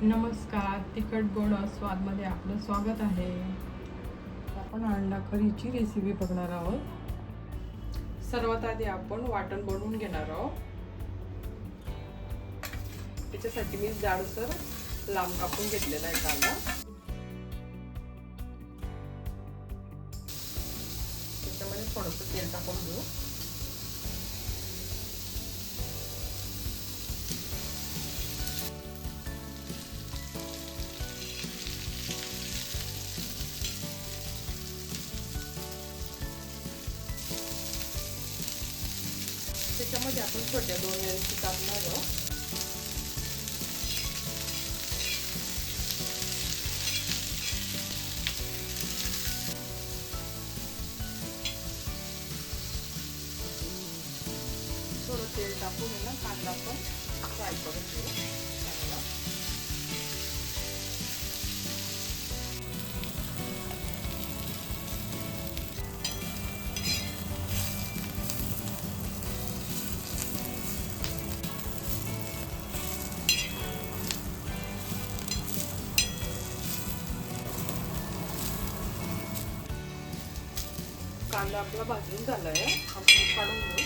नमस्कार, तिखट गोड स्वादमध्ये आपलं स्वागत आहे. आपण अंडा करीची रेसिपी बघणार आहोत. सर्वात आधी आपण वाटण बनवून घेणार आहोत. त्याच्यासाठी मी जाडसर लांब कापून घेतलेला आहे कांदा. त्याच्यामध्ये थोडंसं तेल टाकून घेऊ. त्याच्यामध्ये आपण छोट्या 2 मिरची टाकणार आहोत. थोडं तेल टाकून ना कांदा पण फ्राय करून घेऊ चांगला. कांदा आपला भाजून झालाय, आपण काढून घेऊ.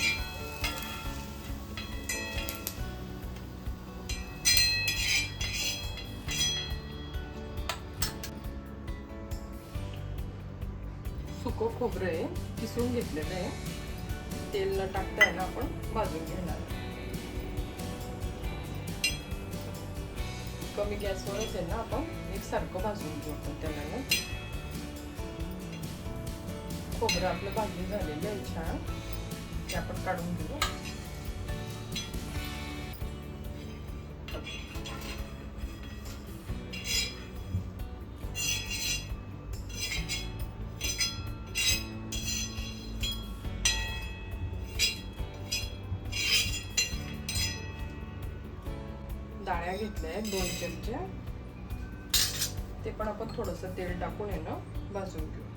सुकं खोबरं आहे, किसून घेतलेलं आहे. तेल न टाकता आहे ना आपण भाजून घेणार. कमी गॅसवरच आहे ना आपण एकसारखं भाजून घेऊ. आपण त्याला खोबरं आपलं भाजून झालेलं आहे छान, ते आपण काढून घेऊ. डाळ्या घेतल्या आहेत 2 चमचे, ते पण आपण थोडंसं तेल टाकून आहे ना भाजून घेऊ.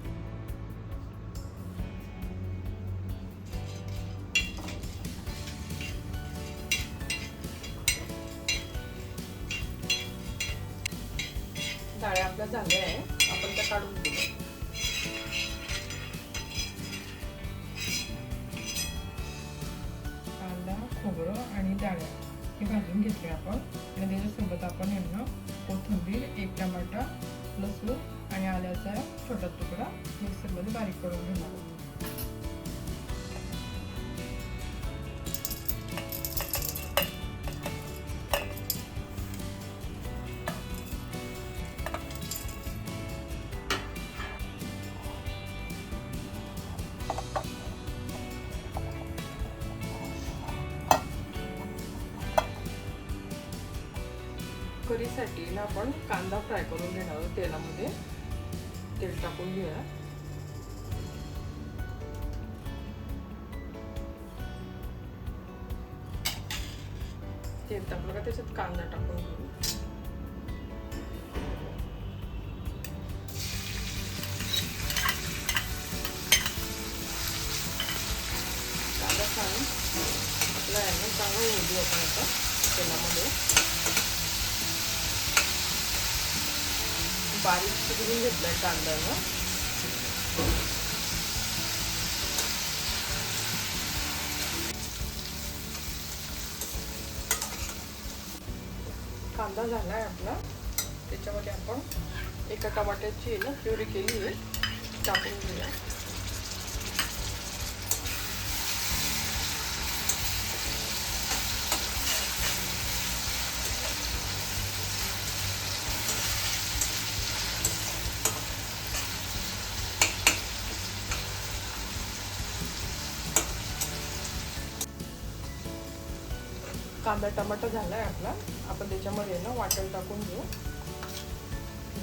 डाळ्या आपल्या झाल्या आहे, आपण त्या काढून घेऊ. कांदा, खोबरं आणि डाळ्या हे भाजून घेतले आपण. आणि त्याच्यासोबत आपण यांना कोथिंबीर, 1 टमाटा, लसूण आणि आल्याचा छोटा तुकडा मिक्सरमध्ये बारीक करून घेणार आहोत. करीसाठी ना आपण कांदा फ्राय करून घेणार आहोत तेलामध्ये. तेल टाकून घेऊया. तेल टाकलं का त्याच्यात कांदा टाकून घेऊ. कांदा छान आपला आहे ना चांगला होऊ देऊ आपण आता तेलामध्ये. बारीक चिरून घेतलाय कांदा ना. कांदा झालाय आपला. त्याच्यामध्ये आपण एका टमाट्याची ना प्युरी केली आहे, टाकून घेऊया. कांदा टमाटा झालाय आपला. आपण त्याच्यामध्ये ना वाटण टाकून घेऊ.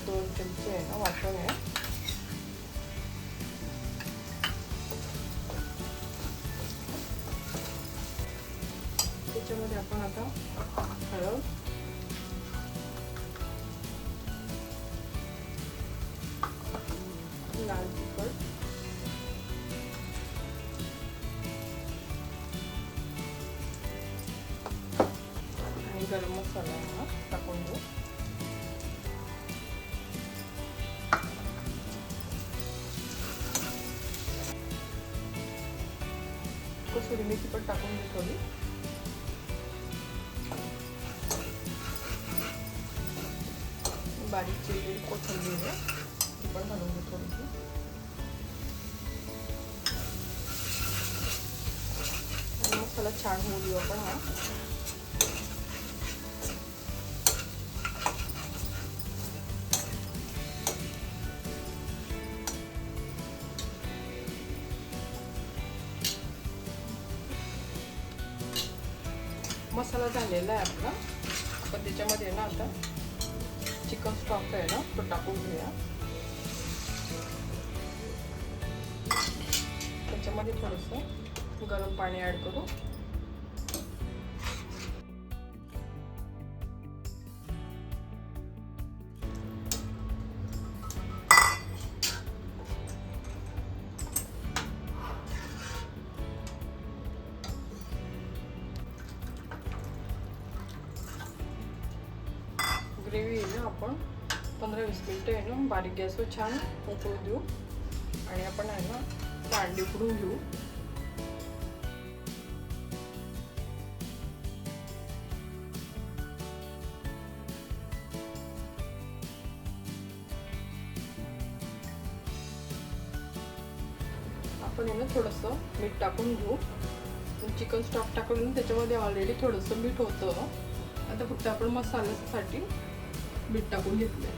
2 चमचे आहे ना वाटण आहे. त्याच्यामध्ये आपण आता हळद, लाल तिखट, गरम मसाला टाकून घेऊ. मेथी पण टाकून घेऊ थोडी. बारीक चिरलेली कोथिंबीर आहे ती पण घालून घेऊ थोडीशी. आणि मसाला छान होऊ देऊ आपण हा. मसाला झालेला आहे आपला. आपण त्याच्यामध्ये ना आता चिकन स्टॉक आहे ना तो टाकून घेऊया. त्याच्यामध्ये थोडंसं गरम पाणी ॲड करू. ग्रेव्ही आहे ना आपण 15-20 मिनटं आहे ना बारीक गॅसवर छान उकळू देऊ. आणि आपण आहे ना अंडी उकडून घेऊ. आपण आहे ना थोडंसं मीठ टाकून घेऊ. चिकन स्टॉक टाकून त्याच्यामध्ये ऑलरेडी थोडंसं मीठ होतं. आता फक्त आपण मसाल्यासाठी मीठ टाकून घेतलंय.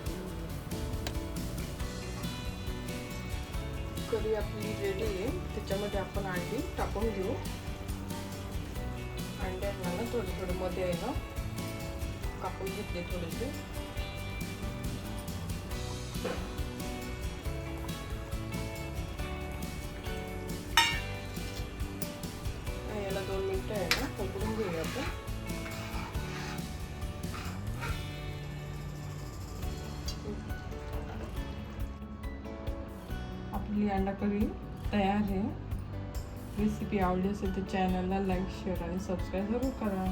कढी आपली रेडी आहे. त्याच्यामध्ये आपण अंडी टाकून घेऊ. अंड्यांना ना थोडे मध्ये आहे ना कापून घेतले थोडेसे. आणि याला 2 मिनिटं आहे ना उकडून घेऊया आपण. आपली अंडा कढी तयार आहे. रेसिपी आवडली असेल तर चॅनलला लाईक, शेअर आणि सबस्क्राईब जरूर करा.